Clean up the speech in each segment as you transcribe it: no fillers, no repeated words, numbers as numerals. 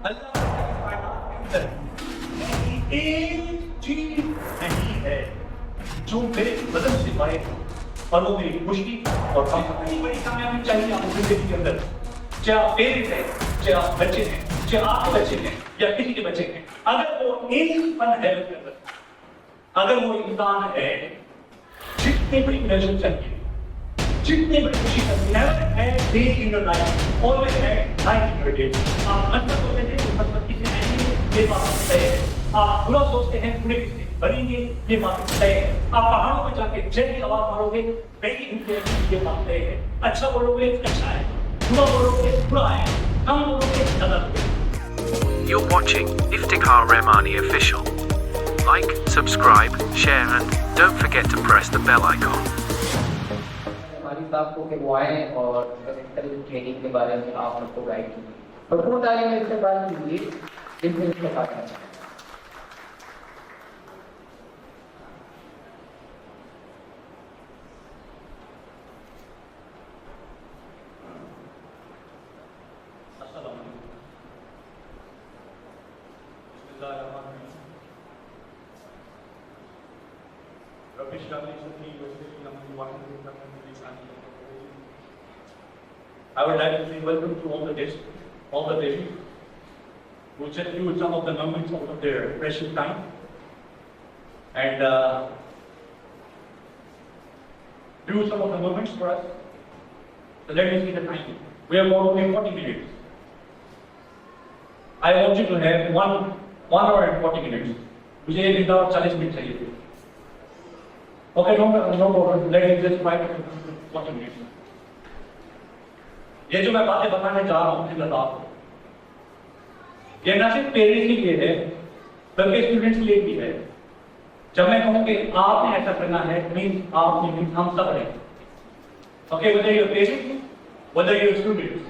अल्लाह के कायनात के अंदर एक चीज नहीं है जो मेरे बदन से पाए और वो मेरी खुशी और कितनी बड़ी कामयाबी चाहिए आपको जिंदगी के अंदर, चाहे आप पेरेंट हैं, चाहे आप बच्चे हैं, चाहे आपके बच्चे हैं या किसी के बच्चे हैं, अगर वो एक पन है उसके अंदर, अगर वो इंसान है, जितनी बड़ी प्लेजर चाहिए, जितनी बड़ी खुशी चाहिए, never had day in your life, always had night in your day. आप अच्छा सोचते थे तो मतलब किसी नहीं, ये बात तय है। आप बुरा सोचते हैं बुरे किसी बनेंगे, ये बात तय है। आप पहाड़ों में जाके जय की आवाज मारोगे, बेटी उनके ये बात तय है। अच्छा बोलोगे अच्छा है, बुरा बोलोगे बुरा है, कम बोलोगे गलत है। You're watching Iftikhar Rahmani Official. Like, subscribe, share and don't forget to press the bell icon. हमारी साहब को करवाएं और मेंटल ट्रेनिंग के बारे में आप सबको गाइड कीजिए। भरपूर तारीफ इसके बाद कीजिए, इसमें इसके साथ करना चाहिए। I would like to say welcome to all the guests, all the ladies, who just use some of the moments out of their precious time and do some of the moments for us. So let me see the time. We are going to be 40 minutes. I want you to have one hour and 40 minutes. मुझे 1 घंटा और 40 minute चाहिए थे। Okay, no problem. Let me just try to 40 minutes. ये जो मैं बातें बताने जा रहा हूँ आपको, ये ना सिर्फ पेरेंट्स के लिए है बल्कि स्टूडेंट्स के लिए भी है। जब मैं कहूँ कि आपने ऐसा करना है, मीन्स आपने मीन्स हम सब हैं। Okay, whether you're parents, whether you're students,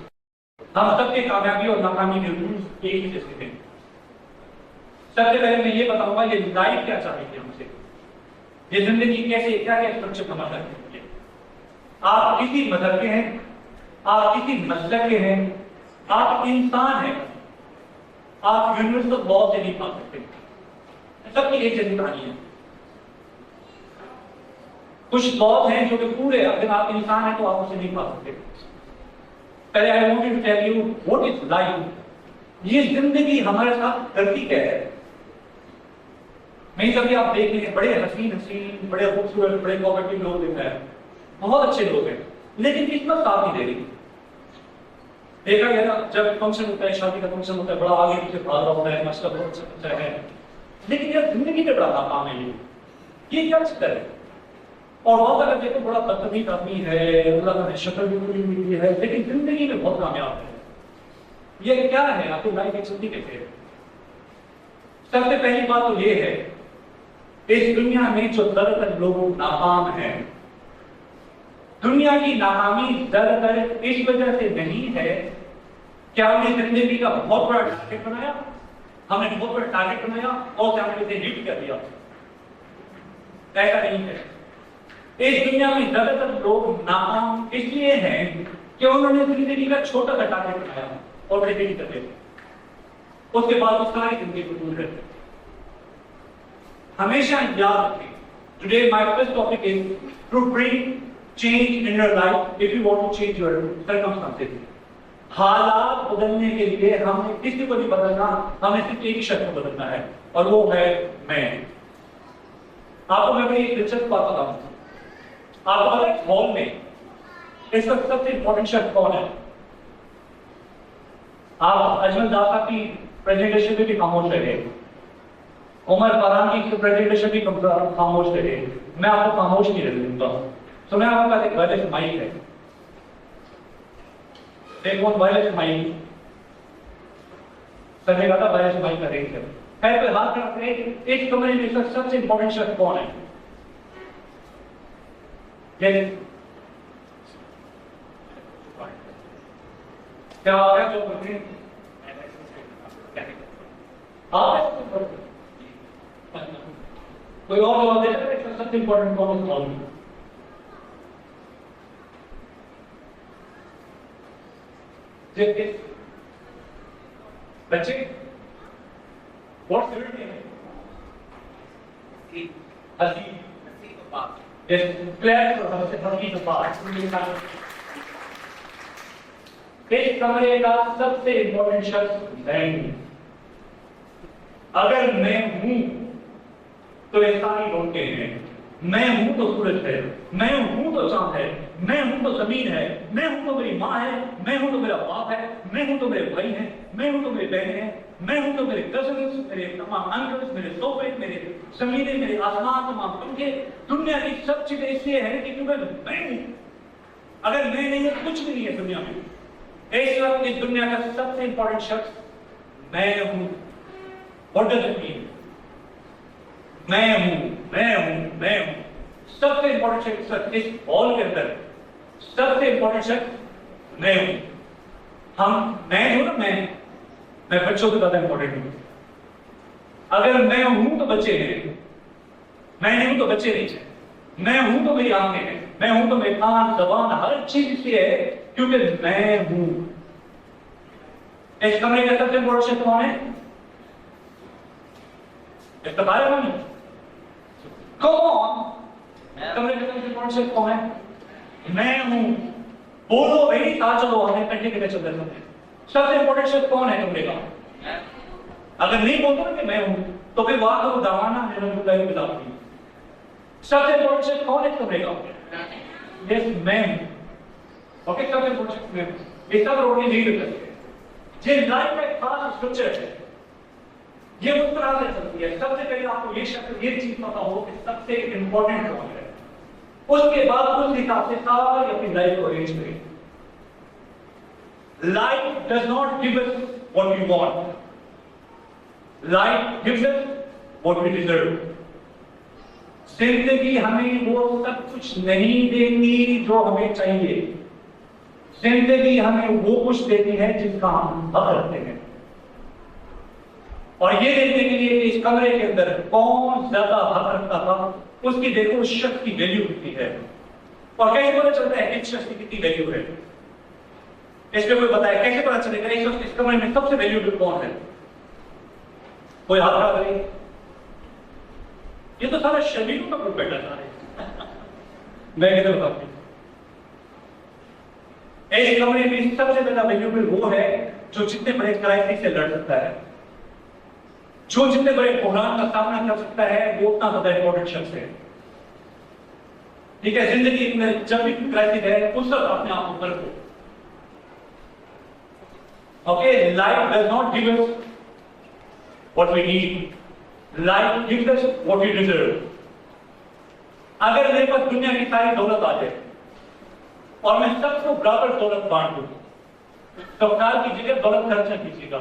हम सबके कामयाबी और नाकामी के रूल्स एक ही जैसे हैं। सबसे पहले मैं ये बताऊंगा ये लाइफ क्या चाहेगी हमसे, ये जिंदगी कैसे क्या क्या स्ट्रक्चर हमारा है। आप किसी मजहब के हैं, आप किसी मसलक के हैं, आप इंसान हैं, आप यूनिवर्सल लॉ से नहीं पा सकते। सबकी एक जैसी कहानी है। कुछ लॉज हैं जो कि पूरे, अगर आप इंसान हैं तो आप उसे नहीं पा सकते। पहले I want to tell you what is life. ये जिंदगी हमारे साथ करती क्या है। नहीं, कभी आप देख लें बड़े हसीन बड़े खूबसूरत बड़े कॉपरेटिव लोग दिख रहे हैं, बहुत अच्छे लोग हैं, लेकिन किस्मत साथ नहीं दे रही। देखा गया ना, जब फंक्शन होता है, शादी का फंक्शन होता है, बड़ा आगे पीछे भाग रहा होता है, मसला बहुत अच्छा है, लेकिन यार जिंदगी में बड़ा नाकाम है ये क्या चक्कर है। और वहां अगर देखो बड़ा बदतमीज आदमी है, बड़ा शक्ल भी पूरी हुई है, लेकिन जिंदगी में बहुत कामयाब है। ये क्या है, आपको लाइफ एक चलती कैसे है। सबसे पहली बात तो ये है, इस दुनिया में जो ज्यादातर लोग नाकाम हैं, दुनिया की नाकामी ज्यादातर इस वजह से नहीं है क्या हमने जिंदगी का बहुत बड़ा टारगेट बनाया, हमने बहुत बड़ा टारगेट बनाया और हमने इसे हिट कर दिया। ऐसा नहीं है। इस दुनिया में ज्यादातर लोग नाकाम इसलिए हैं कि उन्होंने जिंदगी का छोटा सा टारगेट बनाया और उसे हिट कर दिया, उसके बाद वो सारी जिंदगी को दूर कर दिया। हमेशा याद रखें, today my first topic is to bring change in your life if you want to change your circumstances. हालात बदलने के लिए हमें किसी को नहीं बदलना, हमें सिर्फ एक शब्द को बदलना है और वो है मैं। आपको मैं एक दिलचस्प बात बताऊं। आपको पता है हॉल में इस वक्त सबसे इंपॉर्टेंट शब्द कौन है। आप अजमल दासा की प्रेजेंटेशन में भी खामोश रहे, उमर फरहान की प्रेजेंटेशन भी खामोश रहे, मैं आपको खामोश नहीं रहने दूंगा। तो मैं आपके पास एक वायरलेस माइक है, एक बहुत वायरलेस माइक करने का था, वायरलेस माइक का रेंज है पे हाथ रखते हैं। एक कमरे में सबसे इंपॉर्टेंट शख्स कौन है। क्या जो करते हैं कोई और जवाब दे सकते हैं। सबसे इंपॉर्टेंट कौन है। बच्चे what's your name? Haseeb. Yes, Claire for Haseeb बात। इस कमरे का सबसे इंपॉर्टेंट शख्स मैं हूं। अगर मैं हूं तो ये सारी रोके हैं। मैं हूं तो सूरज है, मैं हूं तो चांद है, मैं हूं तो जमीन है, मैं हूं तो मेरी माँ है, मैं हूं तो मेरा बाप है, मैं हूं तो मेरे भाई हैं, मैं हूं तो मेरी बहन है, मैं हूं तो मेरे कजन्स, मेरे तमाम अंकल्स, मेरे सोफे, मेरे जमीनें, मेरे आसमान, तमाम पंखे, दुनिया की सब चीजें इसलिए है कि क्योंकि मैं हूं। अगर मैं नहीं है कुछ भी नहीं है दुनिया में। इस वक्त इस दुनिया का सबसे इंपॉर्टेंट शख्स मैं हूं। What does it mean? मैं हूं। सबसे इंपॉर्टेंट शख्स इस हॉल के अंदर सबसे इंपॉर्टेंट शख्स मैं हूं। मैं हूं ना, मैं बच्चों से ज्यादा इंपॉर्टेंट हूं। अगर मैं हूं तो बच्चे हैं, मैं नहीं हूं तो बच्चे नहीं हैं। मैं हूं तो मेरी आंखें हैं, मैं हूं तो मेरे कान, जबान, हर चीज इसलिए है क्योंकि मैं हूं। इस कमरे का सबसे इंपॉर्टेंट शख्स कौन है? इसका बारे में कौन? कमरे का सबसे इंपॉर्टेंट शख्स कौन है? मैं हूं। बोलो भाई, आ चलो हमें कंटे के चल रहे हैं। सबसे इंपॉर्टेंट शख्स कौन है कमरे का? अगर नहीं बोलते ना कि मैं हूं तो फिर वहां तो दवाना है बिताती। सबसे इंपॉर्टेंट शख्स कौन है कमरे का? यस, मैं हूं। ओके, सबसे इंपॉर्टेंट शख्स मैं हूं। ये सब रोटी नहीं कर सकते। ये लाइफ का एक खास स्ट्रक्चर है, ये उस तरह से चलती है। सबसे पहले आपको ये चीज पता हो कि सबसे इंपॉर्टेंट कौन है, उसके बाद उस हिसाब से सारी अपनी लाइफ को अरेंज करें। Life does not give us what we want, life gives us what we deserve. जिंदगी हमें वो सब कुछ नहीं देती जो हमें चाहिए। जिंदगी हमें वो कुछ देती है जिसका हम हक रखते हैं। और ये देखने के लिए कि इस कमरे के अंदर कौन ज्यादा हक रखता था, उसकी देखो उस शख्स की वैल्यू कितनी है और कैसे पता चलता है इस शख्स की कितनी वैल्यू है। इसमें कोई बताए कैसे पता चलेगा इस कमरे में सबसे वैल्यूएबल कौन है? कोई हाथ खड़ा करे। ये तो सारा शरीरों का ग्रुप बैठा सारे। मैं किधर बताऊं? इस कमरे में सबसे ज्यादा वैल्यूएबल वो है जो जितने बड़े क्राइसिस से लड़ सकता है, जो जितने बड़े बहरान का सामना कर सकता है, वो उतना ज्यादा इंपॉर्टेंट शख्स है। ठीक है, जिंदगी में जब भी क्राइसिस है उस वक्त अपने आप को रखो। Okay, life does not give us what we need, life gives us what we deserve. अगर मेरे पास दुनिया की सारी दौलत आ जाए और मैं सबको बराबर दौलत बांट दूं तो ख्याल कीजिएगा दौलत खर्च न कीजिएगा।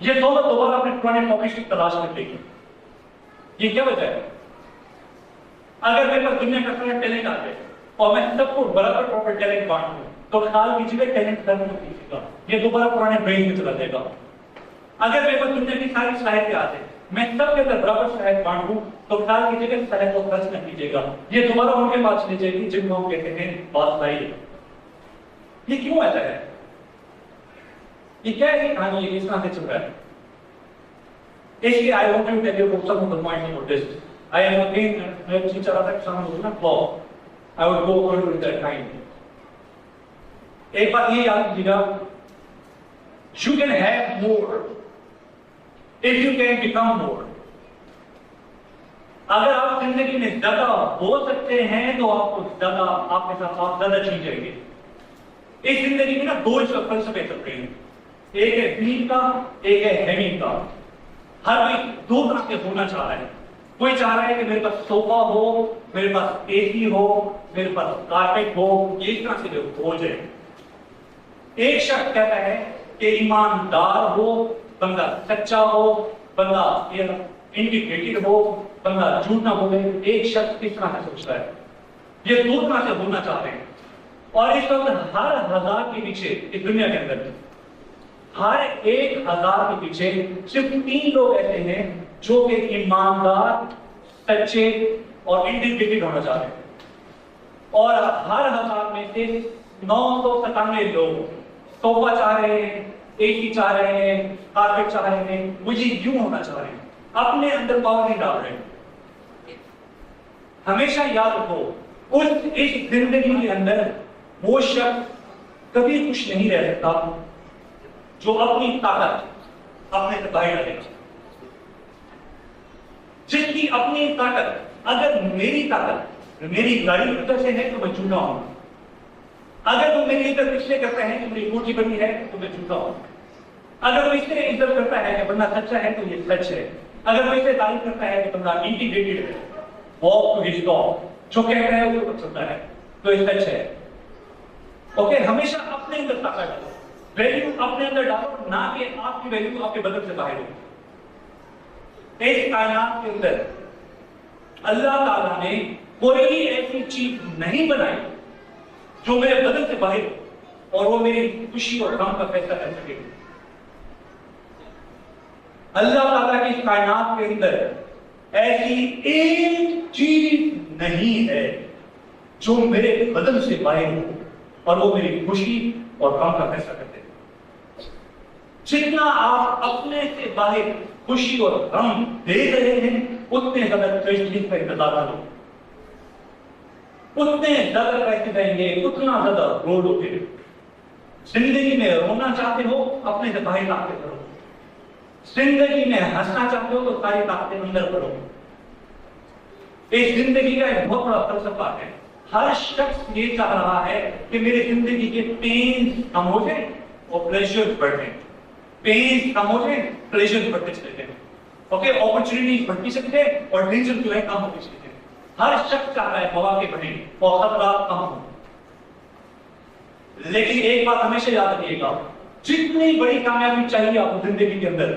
ये दौलत दोबारा अपने पुराने पॉकेट की तलाश कर लेगी। ये क्या वजह है? अगर मेरे पास दुनिया का सारा टैलेंट आ जाए और मैं सबको बराबर प्रॉपर टैलेंट बांट दूं तो ख्याल कीजिएगा टैलेंट खर्च न कीजिएगा, ये दोबारा पुराने ब्रेन में चला जाएगा। अगर मेरे पास दुनिया की सारी सलाहियतें आ जाए, मैं सबके अंदर बराबर सलाहियत बांट दूं तो ख्याल कीजिएगा सलाहियत को खर्च न कीजिएगा, ये दोबारा उनके पास चली जाएगी जिनको हम कहते हैं बादशाही। ये क्यों ऐसा है? ये क्या है कहानी? ये इस तरह से चल रहा है। इसलिए I want to tell you some of the points about this. I am again मैं टीचर आता है सामने बोलना law, I would go over with that kind. एक बात ये याद कीजिएगा, you can have more if you can become more. अगर आप जिंदगी में ज्यादा हो सकते हैं तो आपको ज्यादा, आपके साथ आप ज्यादा चीज जाएंगे। इस जिंदगी में ना दो फलसफे चल रहे हैं, एक है फील का, एक है हैविंग का। हर कोई दो तरह के होना चाह रहा है। कोई चाह रहा है कि मेरे पास सोफा हो, मेरे पास एसी हो, मेरे पास कारपेट हो, ये इस तरह से जो हो जाए। एक शख्स कहता है कि ईमानदार हो, बंदा सच्चा हो, बंदा इंटीग्रेटेड हो, बंदा झूठ ना बोले। एक शख्स किस तरह से सोचता है, ये दो तरह से होना चाह रहे हैं। और इस वक्त हर 1000 के पीछे इस दुनिया के अंदर हर 1000 के पीछे सिर्फ 3 लोग ऐसे हैं जो कि ईमानदार, सच्चे और इंटीग्रेटेड होना चाह रहे हैं। और हर 1000 में से 997 लोग सोफा चाह रहे हैं, एसी चाह रहे हैं, कारपेट चाह रहे हैं, मुझे यूं होना चाह रहे हैं, अपने अंदर पावर नहीं डाल रहे हैं। हमेशा याद रखो, उस इस जिंदगी के अंदर वो शख्स कभी खुश नहीं रह सकता जो अपनी ताकत अपने से बाहर डालेगा। जिसकी अपनी ताकत, अगर मेरी ताकत मेरी गाड़ी इधर से है तो मैं झूठा हूं, अगर वो मेरी इज्जत इसलिए करता है कि मेरी कोठी बनी है तो मैं झूठा हूं, अगर वो इसलिए इज्जत करता है कि बंदा सच्चा है तो ये सच है, अगर वो इसे तारीफ करता है कि बंदा इंटीग्रेटेड है, वॉक टू हिज गॉड, जो कहता है वो चलता है, तो ये सच है। ओके, हमेशा अपने अंदर ताकत डालो, वैल्यू अपने अंदर डालो, ना कि आपकी वैल्यू आपके बदन से बाहर हो। इस कायनात के अंदर अल्लाह ताला ने कोई ऐसी चीज नहीं बनाई जो मेरे बदन से बाहर हो और वो मेरी खुशी और गम का फैसला कर सके। अल्लाह ताला की कायनात के अंदर ऐसी एक चीज नहीं है जो मेरे बदन से बाहर हो और वो मेरी खुशी और गम का फैसला करते हैं। जितना आप अपने से बाहर खुशी और गम दे रहे हैं, उतने ज्यादा ट्रेजेडी का इंतजार करो, उतने ज्यादा पैसे देंगे, उतना ज्यादा रोलोगे। जिंदगी में रोना चाहते हो, अपने से बाहर ताकतें करो। जिंदगी में हंसना चाहते हो तो सारी ताकतें अंदर करो। इस जिंदगी का एक बहुत बड़ा फलसफा है। हर शख्स ये चाह रहा है कि मेरी जिंदगी के पेन कम हो जाए और प्लेजर बढ़े, पेन कम हो जाए, प्लेजर बढ़ते चले जाए। ओके, अपॉर्चुनिटी बढ़ती चली जाए और टेंशन जो है कम होती चली जाए। हर शख्स चाहता है मौके बढ़े और खतरा कम हो। लेकिन एक बात हमेशा याद रखिएगा, जितनी बड़ी कामयाबी चाहिए आपको जिंदगी के अंदर,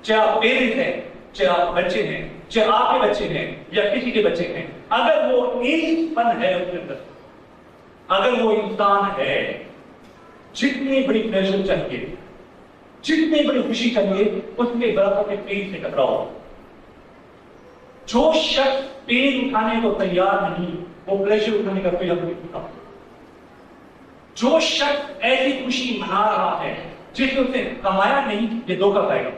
चाहे आप पेरेंट्स हैं, चाहे आप बच्चे हैं, चाहे आपके बच्चे हैं या किसी के बच्चे हैं, अगर वो इंसान है उसके अंदर, अगर वो इंसान है, जितनी बड़ी प्लेजर चाहिए, जितनी बड़ी खुशी चाहिए, उसके बराबर के पेन से टकराओ। जो शख्स पेन उठाने को तैयार नहीं, वो प्लेजर उठाने का कोई हक नहीं होता। जो शख्स ऐसी खुशी मना रहा है जिसने उसे कमाया नहीं, ये धोखा खाएगा।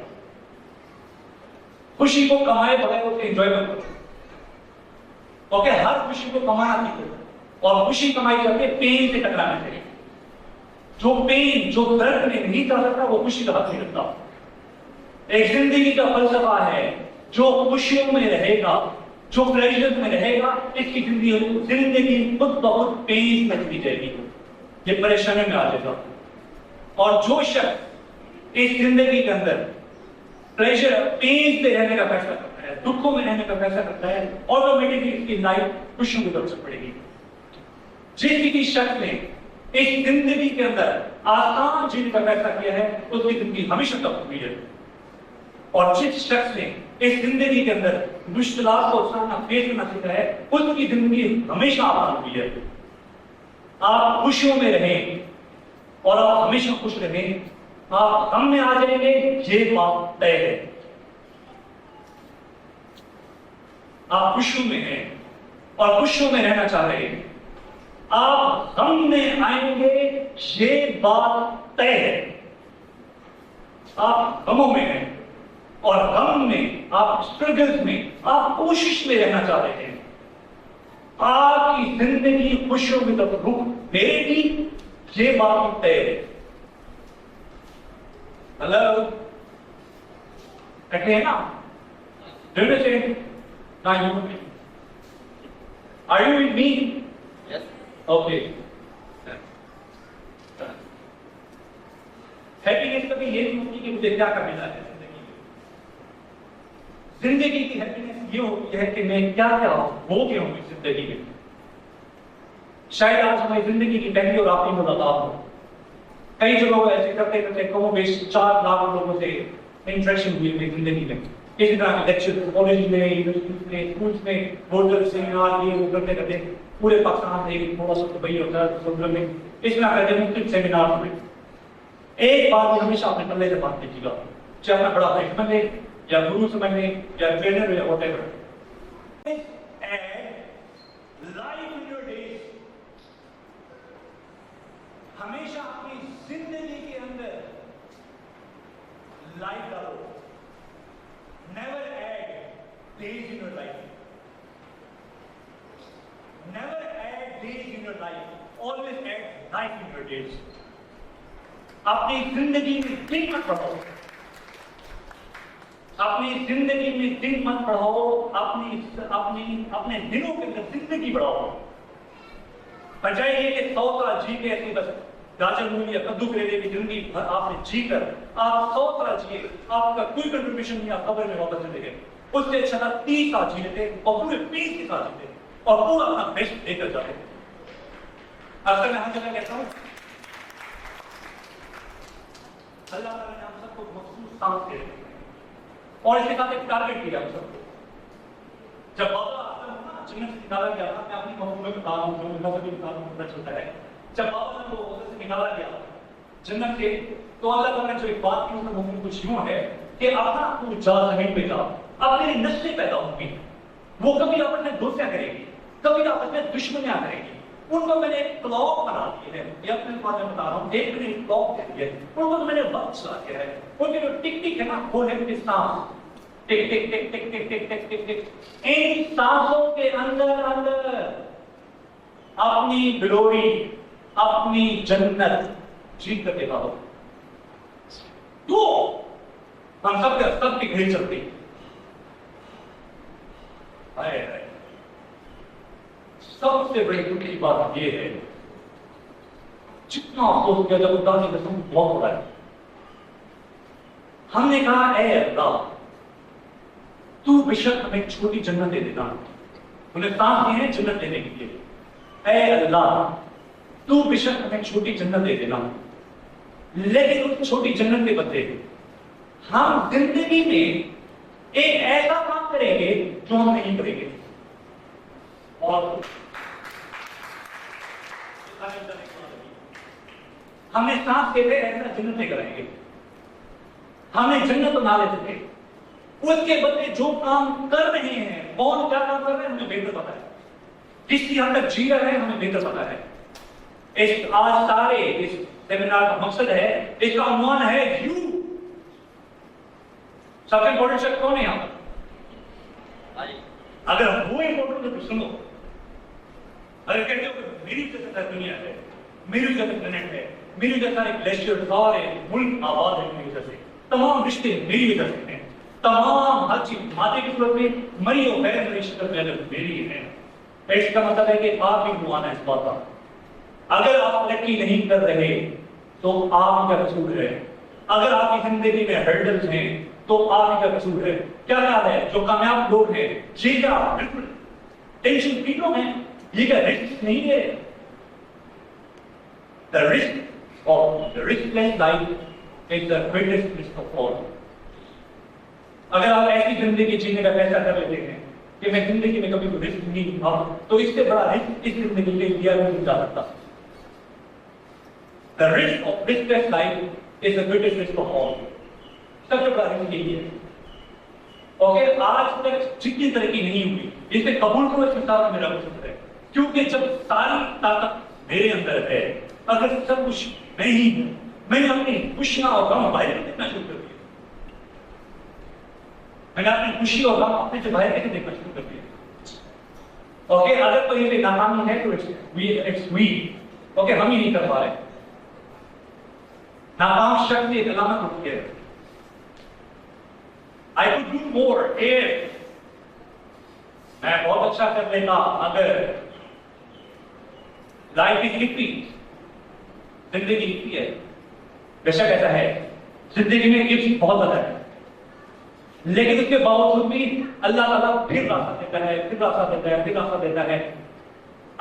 खुशी को कमाए बगैर उसे एंजॉय मत करो। ओके, हर खुशी को कमाना सीखो और खुशी कमाई करके पेन से टकराना चाहिए। जो पेन, जो दर्द में नहीं जा सकता, वो खुशी का हक नहीं रखता। एक जिंदगी का फलसफा है, जो खुशियों में रहेगा, जो प्लेजर में रहेगा, इसकी जिंदगी खुद बहुत पेन में चली जाएगी, ये परेशानी में आ जाएगा। और जो शख्स इस जिंदगी के अंदर प्लेजर, पेन से रहने का फैसला करता है, दुखों में रहने का फैसला करता है, ऑटोमेटिकली इसकी लाइफ खुशियों की तरफ से पड़ेगी। जिस किसी शख्स ने इस जिंदगी के अंदर आसान जीने का फैसला किया है, उसकी जिंदगी हमेशा तब हुई है। और जिस शख्स ने इस जिंदगी के अंदर मुश्किलात को सामना फेस करना सीखा है, उसकी जिंदगी हमेशा आसान हुई है। आप खुशियों में रहें और आप हमेशा खुश रहें, आप गम में आ जाएंगे, ये बात तय है। आप खुशियों में हैं और खुशियों में रहना चाह रहे हैं, आप गम में आएंगे, ये बात तय है। आप गमों में हैं और गम में, आप स्ट्रगल्स में, आप कोशिश में रहना चाह रहे हैं। आपकी जिंदगी खुशियों की तरफ रुख देगी, ये बात तय है। हेलो, कहते हैं ना, Are you with me? Yes. Okay. Happiness कभी ये नहीं होती कि मुझे क्या करना है जिंदगी में। जिंदगी की हैप्पीनेस ये होती है कि मैं क्या क्या हो गया हूं इस जिंदगी में। शायद आज हमारी जिंदगी की पहली और आखिरी मुलाकात हो। कई जगहों ऐसे करते करते कमो बेश 4 लाख लोगों से इंटरेक्शन हुई मेरी जिंदगी में। इसी तरह के लेक्चर कॉलेज में, यूनिवर्सिटी में, स्कूल्स में, होटल सेमिनार ये वो करते करते पूरे पाकिस्तान से थोड़ा सा दुबई होता है, समुद्र में इस तरह करके मुख्तलिफ सेमिनार हुए। एक बात हमेशा अपने पल्ले से बात कीजिएगा, चाहे अपना बड़ा भाई समझ ले या गुरु समझ ले या ट्रेनर या whatever. Life in your days, हमेशा अपनी जिंदगी के अंदर लाइफ डालो, never add days in your life, never add days in your life, always add life in your days. अपनी जिंदगी में दिन मत बढ़ाओ, अपनी जिंदगी में दिन मत बढ़ाओ, अपने दिनों के अंदर जिंदगी बढ़ाओ। बजाय ये कि 100 साल जी के ऐसी बस गाजर मूली या कद्दू करेले की जिंदगी भर आपने जी कर आप 100 साल जिए, आपका कोई कंट्रीब्यूशन नहीं, आप कब्र में वापस चले गए। उससे अच्छा था 30 साल जी लेते और पूरे 20 के साथ जीते और पूरा अपना बेस्ट देकर जाते। अक्सर मैं हर जगह कहता हूं अल्लाह ताला ने हम सबको मखसूस सांस दे रखी है और इसके साथ एक टारगेट दिया हम सबको। जब बाबा आदम ना जन्नत से निकाला गया था, मैं अपनी कौम में बता रहा हूं, जो मेरा सभी बता रहा हूं, पता चलता है। जब बाबा ने वो उधर से निकाला गया जन्नत से, तो अल्लाह ताला ने जो एक बात की उसमें मुमकिन कुछ यूं है कि अपना तू जा जमीन पे जा, अब मेरी नस्लें पैदा होंगी, वो कभी आपस में दोस्तियां करेगी, कभी आपस में दुश्मनियां करेगी, उनको मैंने एक क्लॉक बना दिए है, ये अपने बारे में बता रहा हूँ, एक मैंने क्लॉक दे दिया है, उनको मैंने वक्त चला दिया है, उनके जो टिक टिक है ना वो है उनकी सांस, टिक टिक टिक टिक टिक टिक टिक टिक टिक। इन सांसों के अंदर अंदर अपनी ग्लोरी, अपनी जन्नत जीत करके पाओ। तो हम सब की घड़ी चलती है। सबसे बड़ी दुख की बात यह है, जितना अफसोस किया जब उदासी कसम बहुत हो रहा है, हमने कहा ऐ अल्लाह तू बेशक हमें छोटी जन्नत दे देना, उन्हें सांस दी है जन्नत देने के लिए, ऐ अल्लाह तू बेशक हमें छोटी जन्नत दे देना, लेकिन उस छोटी जन्नत के बदले हम जिंदगी में एक ऐसा काम करेंगे जो हम नहीं करेंगे। और हमने सांस लेते ऐसा जन्नत नहीं कराएंगे, हमने जन्नत तो ना ले सके, उसके बदले जो काम कर रहे हैं, कौन क्या काम कर रहे हैं हमें बेहतर पता है, किसी हद तक जी रहे हैं हमें बेहतर पता है। इस आज सारे इस सेमिनार का मकसद है, इसका अनुमान है यू। सबसे इंपॉर्टेंट शब्द कौन है यहां पर? अगर वो इंपॉर्टेंट है तो सुनो। अगर कहते हो कि मेरी जैसा दुनिया है, मेरी जैसा प्लेनेट है, मेरी जैसा एक ग्लेशियर और एक मुल्क आबाद है, मेरी वजह से तमाम रिश्ते मेरी वजह से हैं, तमाम हर चीज माते की सूरत में मरी और गैर मरी शक्ल में अगर मेरी है, इसका मतलब है कि आप भी हुआ ना इस बात का। अगर आप तरक्की नहीं कर रहे तो आपका कसूर है, अगर आपकी जिंदगी में हर्डल्स हैं तो आपका कसूर है। क्या ख्याल है जो कामयाब लोग हैं ये क्या बिल्कुल टेंशन फ्री लोग हैं? ये क्या रिस्क नहीं है? The risk of the riskless life is the greatest risk of all. अगर आप ऐसी जिंदगी जीने का फैसला कर लेते हैं कि मैं जिंदगी में कभी रिस्क नहीं उठाऊं, तो इससे बड़ा रिस्क इस जिंदगी में लिया नहीं जा सकता। The risk of riskless life is the greatest risk of all. सबसे बड़ा रिस्क यही है। ओके, आज तक जितनी तरक्की नहीं हुई, इसे कबूल करो, इसके साथ मेरा कुछ है, क्योंकि जब सारी ताकत मेरे अंदर है, अगर सब कुछ मैं ही हूं, मैंने अपनी खुशियां और गम बाहर देखना शुरू कर दिया, मैंने अपनी खुशी और गम अपने से बाहर देखना शुरू कर दिया। ओके, अगर कोई भी नाकामी है तो इट्स वी। ओके, हम ही नहीं कर पा रहे। नाकाम शख्स की अलामत होती है। I could do more if मैं बहुत अच्छा कर लेता अगर लाइफ इज लिखती, जिंदगी लिखती है, बेशक ऐसा है, जिंदगी में गिफ्ट बहुत ज्यादा है, लेकिन उसके बावजूद भी अल्लाह ताला फिर रास्ता देता है, फिर रास्ता देता है, फिर रास्ता देता है।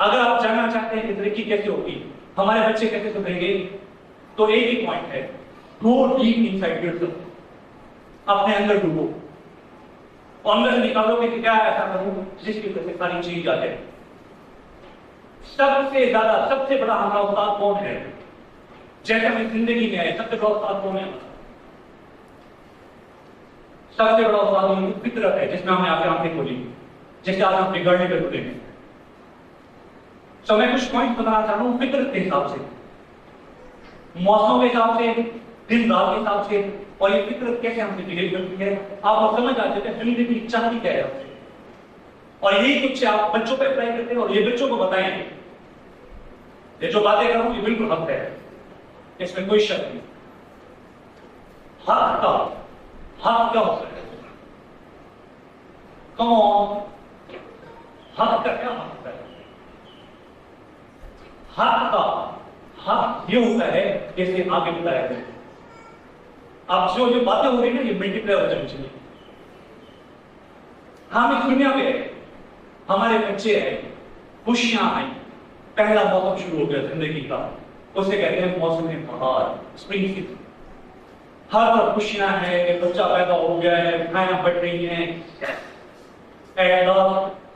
अगर आप जानना चाहते हैं कि तरक्की कैसे होगी, हमारे बच्चे कैसे सुधरेंगे, तो एक ही पॉइंट है, गो डीप इनसाइड योरसेल्फ, अपने अंदर डूबो और अंदर से निकालोगे कि क्या ऐसा करूं जिसकी वजह से सारी चीज आ जाए। सबसे ज्यादा सबसे बड़ा हमारा उस्ताद कौन है? जैसे हमें जिंदगी में आए सबसे बड़ा उस्ताद कौन है? सबसे बड़ा उस्ताद फितरत है, जिसमें हमने आपके आंखें खोली, जैसे आज हम बिगड़ने पे खुले हैं। तो मैं कुछ पॉइंट बताना चाह रहा हूं फितरत के हिसाब से, मौसमों के हिसाब से, दिन रात के हिसाब से, और ये फिक्र कैसे हमसे बिहेव करती है, आप समझ आते थे जिंदगी की चाहती क्या है आपसे। और यही कुछ आप बच्चों पे अप्लाई करते हैं और ये बच्चों को बताएंगे। ये जो बातें कर रहा हूं ये बिल्कुल हक है, इसमें कोई शक नहीं। हक का हक क्या होता है? कौन हक का क्या हक है? हक का हक ये होता है जैसे आगे बताया गया। अब जो जो बातें हो रही है ना ये मल्टीप्लाई हो जानी चाहिए। हम इस दुनिया में हमारे बच्चे हैं, खुशियां आई, पहला मौसम शुरू हो गया जिंदगी का, उसे कहते हैं मौसम बहार, स्प्रिंग सीजन। हर तरफ खुशियां हैं, बच्चा पैदा हो गया है, मिठाइयां बढ़ रही हैं,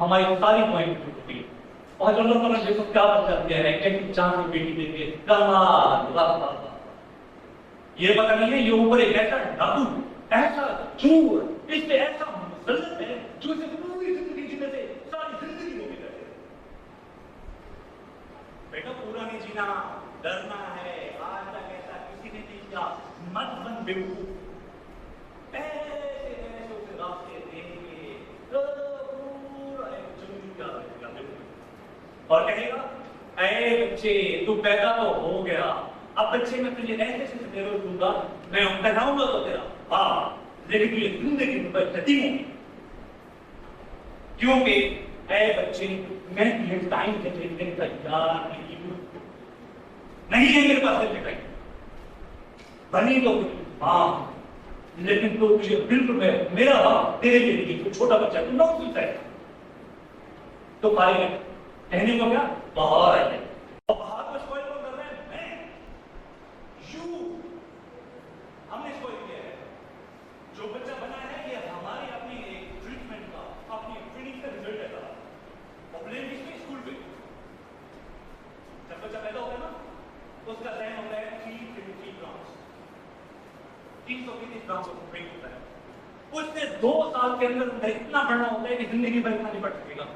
हमारी सारी पॉइंट होती है। और अल्लाह ताला ने देखो क्या बता दिया है, कैसी चांद की बेटी देके कमाल। ये पता नहीं है ये ऊपर एक ऐसा डाकू, ऐसा चोर, इससे ऐसा मुसल्लत है जो इसे पूरी जिंदगी जीने से सारी जिंदगी वो भी करे। बेटा पूरा नहीं जीना, डरना है, आज तक ऐसा किसी ने नहीं किया, मत बन बेवकूफ। ऐसे ऐसे उसे रास्ते देंगे तो पूरा एक जुनून का रहेगा और कहेगा ऐ बच्चे तू पैदा तो हो गया, अब बच्चे में तुझे ऐसे से तेरे दूंगा, मैं पहनाऊंगा तो तेरा हाँ, लेकिन तुझे जिंदगी में बदती हूं। क्योंकि ऐ बच्चे मैं तुझे टाइम के लिए तैयार नहीं है, मेरे पास टाइम बनी तो हाँ, लेकिन तो तुझे बिल्कुल मेरा बाप तेरे लिए तो छोटा बच्चा तू नौ सुनता है तो पाएगा। कहने को क्या बाहर है और बाहर को स्पॉइल कौन कर रहा है? मैं, यू, हमने स्पॉइल किया है। जो बच्चा बना है ये हमारी अपनी एक ट्रीटमेंट का, अपनी ट्रेनिंग का रिजल्ट है सारा। और ब्लेम किसमें? स्कूल पे। जब बच्चा पैदा होता है ना उसका जहन होता है 333 ग्राम्स, 333 ग्राम्स ऑफ ब्रेन होता है। उसने 2 साल के अंदर इतना बढ़ना होता है कि जिंदगी भर इतना नहीं बढ़ सकेगा।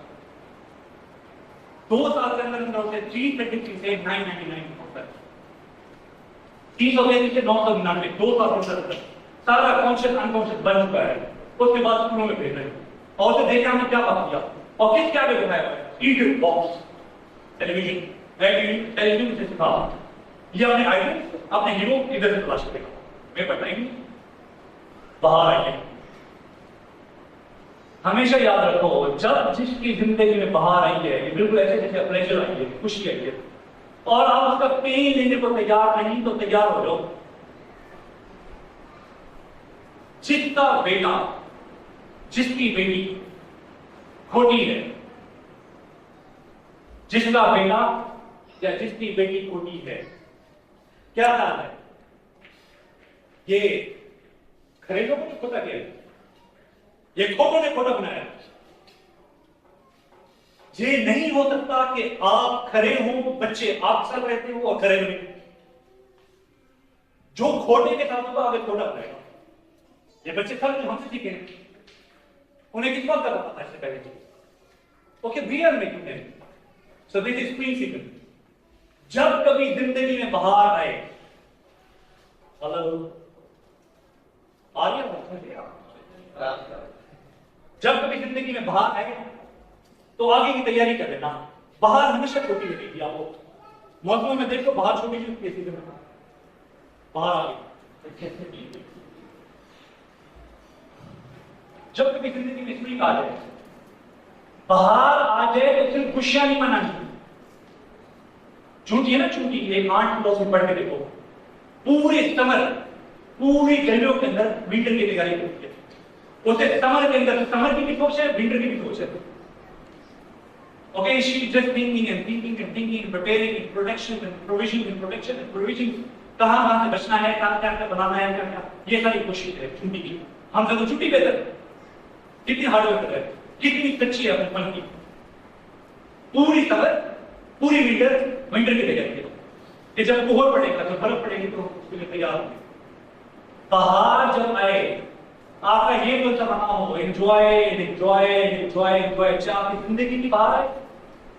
2 साल के अंदर होते 333 से 999 होता है। 333 से 999, 2 साल के अंदर सारा कॉन्शियस अनकॉन्शियस बन चुका है। उसके बाद स्कूलों में भेज रहे हैं और उसे देखा हमने क्या बात किया और किस क्या भी बताया है। ईट बॉक्स, टेलीविजन, टेलीविजन से सिखा, ये अपने आइडल अपने हीरो इधर से तलाश करेगा। मैं बताएंगे बाहर आइए। हमेशा याद रखो जब जिसकी जिंदगी में बाहर आई है ये बिल्कुल ऐसे जैसे प्लेजर आई है, खुशी आई है और आप उसका पेन लेने को तैयार नहीं तो तैयार हो जाओ। जिसका बेटा जिसकी बेटी खोटी है, जिसका बेटा या जिसकी बेटी खोटी है, क्या नाम है? ये खरे लोगों ने खोटा किया, ये खोटों ने खोटा बनाया। ये नहीं हो सकता कि आप खरे हो, बच्चे आप सब रहते हो और खरे नहीं। जो खोटे के साथ होगा आगे खोटा बनाएगा। ये बच्चे सब हमसे सीखे, उन्हें किस बात का पता था इससे पहले? Okay, we are making them, so this is principle. जब कभी जिंदगी में बाहर आए, हेलो आ रही है? जब कभी जिंदगी में बाहर आए तो आगे की तैयारी कर लेना। बाहर हमेशा छोटी लगेगी आपको। मौसमों में देखो बाहर छोटी कैसी बाहर आ गई। जब कभी जिंदगी में स्प्रिंग आ जाए, बाहर आ जाए तो सिर्फ खुशियां नहीं मनानी। चूंटी है ना, चूंटी एक 8 क्लास में पढ़ के देखो, पूरे समर पूरी गलियों के अंदर विंटर की तैयारी करती है। उसे समर के अंदर समर की भी सोच है, विंटर की भी सोच है। Okay, she is just thinking and thinking and thinking and preparing and protection and provision and protection and provision. कहाँ से बचना है, क्या बनाना है, क्या ये सारी कोशिश है छुट्टी की। हम तो छुट्टी बेहतर है, कितनी हार्डवर्क है, कितनी कच्ची है अपने मन की। पूरी समर पूरी विंटर की तैयारी करो कि जब कोहर पड़ेगा, जब बर्फ पड़ेगी तो उसके लिए तैयार होंगे। बाहर जब आए आपका ये तो जमाना हो एंजॉय एंजॉय एंजॉय एंजॉय, चाहे आपकी जिंदगी की बाहर है,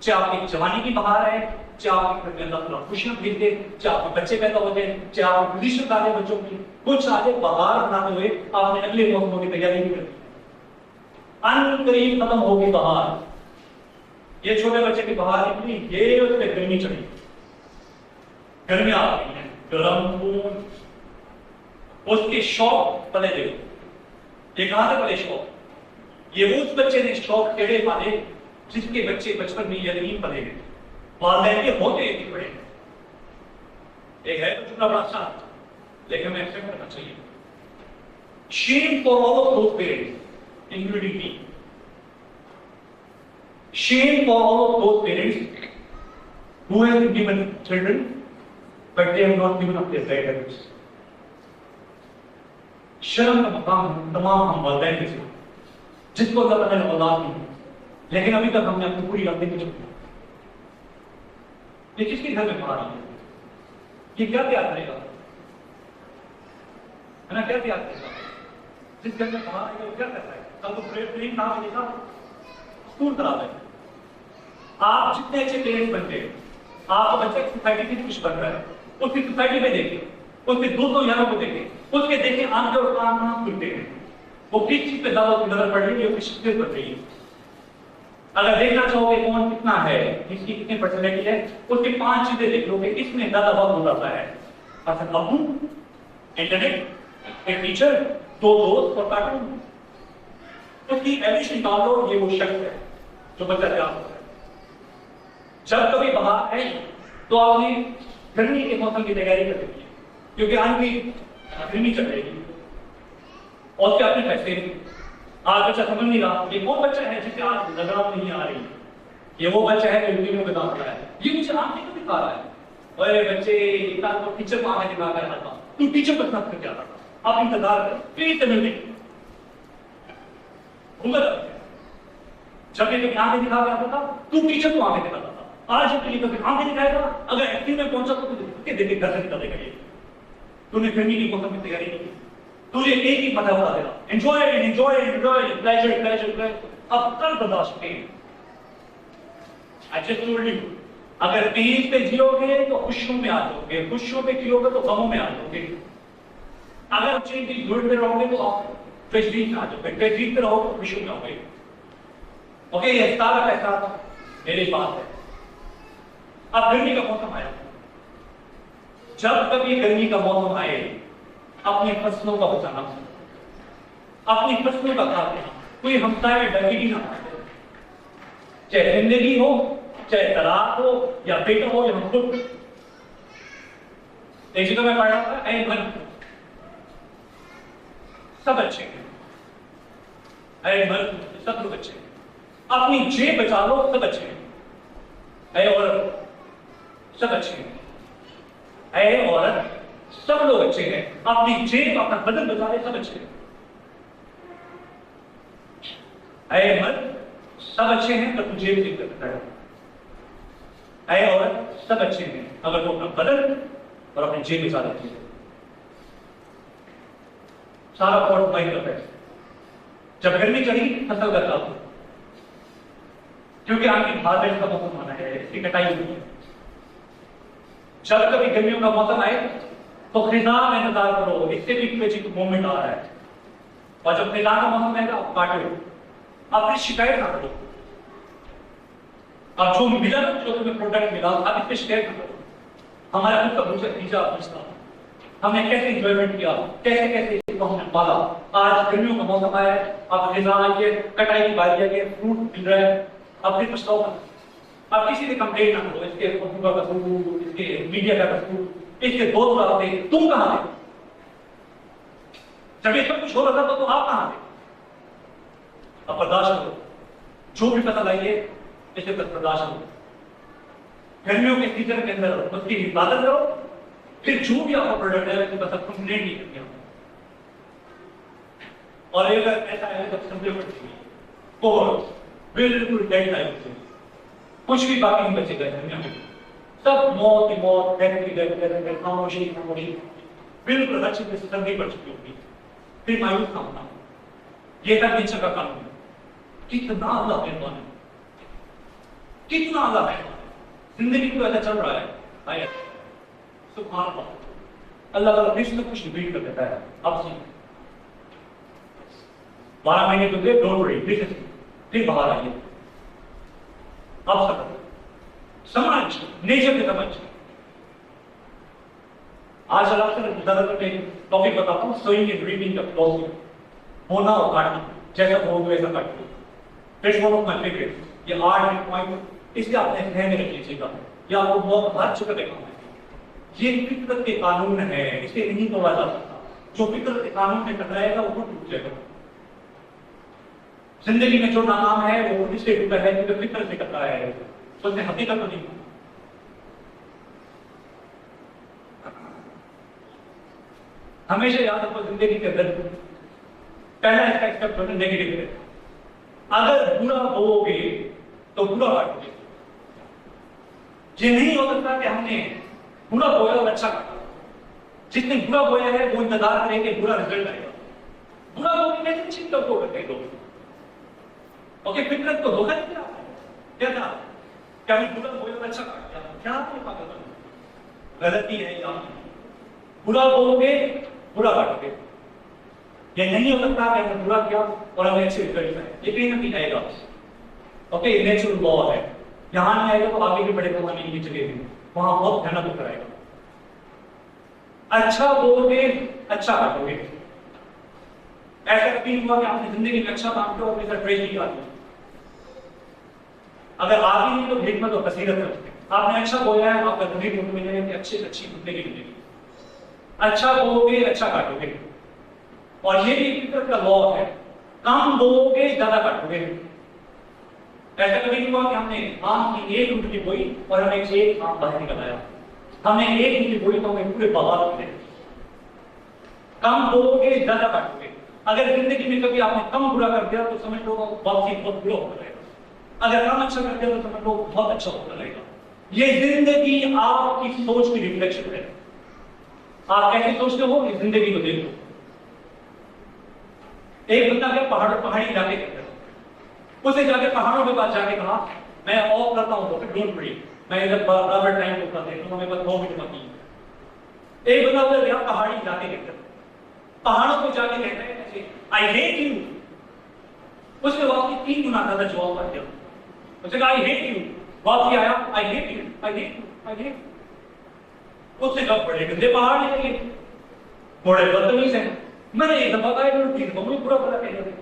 चाहे आपकी जवानी की बाहर है, चाहे आपके घर में अल्लाह ताला खुशियां भेज दे, चाहे आपके बच्चे पैदा हो जाए, चाहे आप रिश्तेदार बच्चों की कुछ आगे बहार बनाते हुए आपने अगले मौसमों की तैयारी भी कर दी। अन करीब खत्म होगी बहार, ये छोटे बच्चे की बहार निकली, ये उसमें गर्मी चढ़ी, गर्मी आ गई है, गर्म खून, उसके शौक पले देखो, ये कहां से पले शौक? ये उस बच्चे ने शौक टेढ़े पाले जिसके बच्चे बचपन में यतीम पले गए, वालिदैन के होते ही बड़े। एक है तो जुमला बड़ा सा, लेकिन मैं एक्सेप्ट करना चाहिए। Shame for all of those parents, including me. Shame for all of those parents who have been given children, but they have not given up their parents. शर्म का मकाम तमाम हम वालिदैन के से जिसको अल्लाह ताला ने औलाद दी, लेकिन अभी तक हमने अपनी पूरी गलती नहीं चुकी। ये किसके घर में पड़ा है? ये क्या तैयार करेगा? है ना, क्या तैयार करेगा? जिस घर में पढ़ा है वो क्या करता है? कल तो प्रेम कहाँ मिलेगा? स्कूल खराब है। आप जितने अच्छे पेरेंट्स बनते हैं, आपका बच्चा सोसाइटी में कुछ बन रहा है, उसकी सोसाइटी में देखिए, उसके दोस्तों यारों को देखें, उसके देखें आंखें और कान खुलते हैं, वो किस चीज पे ज्यादा नजर पड़ रही है, किस चीज पे पड़ रही है। अगर देखना चाहोगे कौन कितना है, इसकी कितनी पर्सनैलिटी है, उसकी 5 चीजें देख लो कि इसमें ज्यादा वक्त गुजारता है। पसंद अबू, इंटरनेट, एक टीचर, 2 दोस्त और कार्टून। उसकी एवरेज निकाल लो, ये वो शख्स है जो बच्चा तैयार होता है। जब कभी बाहर है तो आपने गर्मी के मौसम की तैयारी कर दी है, क्योंकि आज भी गर्मी चल रही है और उसके अपने पैसे। आज बच्चा समझ नहीं रहा ये कौन बच्चा है जिसे आज लगाव नहीं आ रही, ये वो बच्चा है जो यूट्यूब में काम कर रहा है, ये मुझे आंखें क्यों दिखा रहा है? अरे बच्चे इतना तो टीचर को आंखें दिखा कर आता, तू टीचर को साथ करके आता था, आप इंतजार कर, प्लीज मिनट जब ये आंखें दिखा कर आता था, तू टीचर को आंखें दिखाता था, आज के लिए तो आंखें दिखाएगा। अगर एक्टिव में पहुंचा तो तुझे देखे घर से निकल देगा। ये तूने गर्मी की मौसम की तैयारी की, तुझे एक ही पता बता देगा, enjoy enjoy enjoy, pleasure pleasure pleasure. अब कल बर्दाश्त नहीं, आई जस्ट टोल्ड यू, अगर पेन पे जियोगे तो खुशियों में आ जाओगे, खुशियों पे जियोगे तो गमों में आ जाओगे। अगर चीज की गुड में रहोगे तो आप ट्रेजरी में आ जाओगे, ट्रेजरी पे रहोगे तो खुशियों में आओगे। ओके, ये सारा पैसा मेरी बात है। अब गर्मी का मौसम आया, जब कभी गर्मी का मौसम आए अपनी फसलों का बचाना, अपनी फसलों का ख्याल रखना। कोई हमसाया डंगी ना, चाहे जिंदगी हो, चाहे तलाक हो, या बेटा हो, या हम खुद। एक जगह मैं पढ़ रहा था, ऐ मन सब अच्छे हैं, ऐ मन सब लोग अच्छे हैं, अपनी जेब बचा लो सब अच्छे हैं, ऐ औरत सब अच्छे हैं, ऐ औरत सब लोग अच्छे हैं, अपनी जेब अपना बदन बचा ले सब अच्छे हैं, ऐ मर्द सब अच्छे हैं तो तुझे भी दिक्कत है, ऐ औरत सब अच्छे हैं अगर वो अपना बदन और अपनी जेब बचा लेती है। सारा पॉइंट माइंड करता है। जब गर्मी चढ़ी फसल का काम, क्योंकि आपकी हार्वेस्ट का मौसम आना है, इसकी कटाई हुई है। जब कभी गर्मियों का मौसम आए तो खिजा में इंतजार करो, इससे भी एक मोमेंट आ रहा है। और जब खिजा का मौसम आएगा आप काटो, अपनी शिकायत ना करो। अब जो मिला, जो तुम्हें प्रोडक्ट मिला, आप इस पर शिकायत ना करो। हमारा खुद का दूसरा खींचा पूछता, हमने कैसे इंजॉयमेंट किया, कैसे कैसे इसको हमने पाला। आज गर्मियों का मौसम आया है, आप खिजा आइए, कटाई की बारी आइए, फ्रूट मिल रहा है, आप फिर पछताओ मत। आप किसी से कंप्लेन ना करो, इसके कंप्यूटर का कसूर, इसके मीडिया का कसूर, इसके दोस्त आते, तुम कहां थे जब ये सब कुछ हो रहा था? तो आप कहां थे? अब बर्दाश्त करो, जो भी पता लाइए इसे बर्दाश्त करो। गर्मियों के सीजन के अंदर उसकी हिफाजत करो, फिर जो भी आपका प्रोडक्ट है उसके बस कंप्लेन नहीं करनी। और अगर ऐसा है तो समझे बिल्कुल डेड टाइम, कुछ भी बाकी नहीं बचेगा दुनिया में, सब मौत ही मौत, डेथ की डेथ, खामोशी खामोशी, बिल्कुल अच्छी तरह से ठंडी पड़ चुकी होगी, फिर मायूस ना होना। ये था नेचर का कानून। कितना अल्लाह मेहरबान है, कितना अल्लाह मेहरबान है। जिंदगी को ऐसा चल रहा है आया सुभान अल्लाह अल्लाह ताला फिर से कुछ रिपीट कर देता है अब सी 12 महीने तो गए डोंट वरी फिर बाहर आइए अब समझ नेचर की समझ आज ज्यादातर मैं टॉपिक बताता हूँ सोइंग एंड रीडिंग का फिलॉसफी होना और काटना जैसा बोल दो ऐसा काट दो that's one of my favourite ये आर्ट एंड पॉइंट इसलिए आपने ध्यान में रख लीजिएगा या आपको बहुत बात चुका देखा ये फितरत के कानून है इसे नहीं तोड़ा जा सकता जो फितरत के कानून में टकराएगा वो टूट जाएगा जिंदगी में जो नाकाम है वो इसलिए टूटा है क्योंकि फितरत से टकराया है तो उसने हकीकत नहीं हमेशा याद रखो जिंदगी के अंदर पहला इसका स्टेप जो है नेगेटिव है अगर बुरा बोओगे तो बुरा काटोगे ये नहीं हो सकता कि हमने बुरा बोया और अच्छा काटा जिसने बुरा बोया है वो इंतजार करेंगे बुरा रिजल्ट आएगा बुरा बोलने में चिंता को रखे लोग ओके फितरत को धोखा दिया क्या था क्या मैं बुरा बोया और अच्छा काट दिया क्या आपने पागल गलती है या बुरा बोलोगे बुरा काटोगे ये नहीं हो सकता कि हमने बुरा किया और हमें अच्छे रिजल्ट आए ये कहीं ना कहीं आएगा ओके ये नेचुरल लॉ है यहां नहीं आएगा तो आगे भी बड़े पैमाने की जगह भी वहां बहुत भयानक होकर आएगा अच्छा बोलोगे अच्छा काटोगे ऐसा कभी हुआ कि आपने जिंदगी में अच्छा काम किया और अपने साथ ट्रेजेडी आ गई अगर आगे नहीं तो हिकमत और बसीरत रखते आपने अच्छा बोला है आपका जिंदगी में मिलेगा कि अच्छी जिंदगी मिलेगी अच्छा बोलोगे अच्छा काटोगे और ये भी फितरत का लॉ है कम बोलोगे ज्यादा काटोगे ऐसा कभी नहीं हुआ कि हमने आम की एक उंगली बोई और हमें एक आम बाहर निकल आया हमने एक उंगली बोई तो हमें पूरे बाहर मिले कम बोलोगे ज्यादा काटोगे अगर जिंदगी में कभी आपने कम बुरा कर दिया तो समझ लो वापसी बहुत बुरा होता रहेगा अगर कम अच्छा कर दिया तो समझ लो बहुत अच्छा होता रहेगा ये जिंदगी आपकी सोच की रिफ्लेक्शन है आप कैसे सोचते हो इस जिंदगी को देखो एक बंदा गया पहाड़ी इलाके के अंदर उसे जाके पहाड़ों के पास जाके कहा मैं ऑफ करता हूं तो डोंट वरी मैं इधर बराबर टाइम होता देखूंगा मेरे पास 2 मिनट बाकी है एक बंदा उधर गया पहाड़ी इलाके के अंदर पहाड़ों को जाके कहता है ऐसे आई हेट यू उसके वापसी 3 गुना ज्यादा जवाब आ गया उसने कहा आई हेट यू वापसी आया I hate you I hate you I hate उससे कब बड़े गंदे पहाड़ निकले बड़े बदतमीज हैं मैंने एक दफा कहा है ठीक है बुरा बुरा कह रहे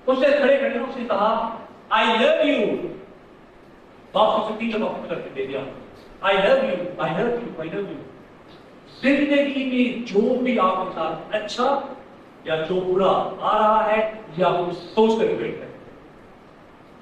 उससे खड़े खड़े उसने कहा आई लव यू बाप उसे 3 दफा करके दे दिया I love you I love you I love you जिंदगी में जो भी आपके साथ अच्छा या जो बुरा आ रहा है या आप सोच कर रिग्रेट है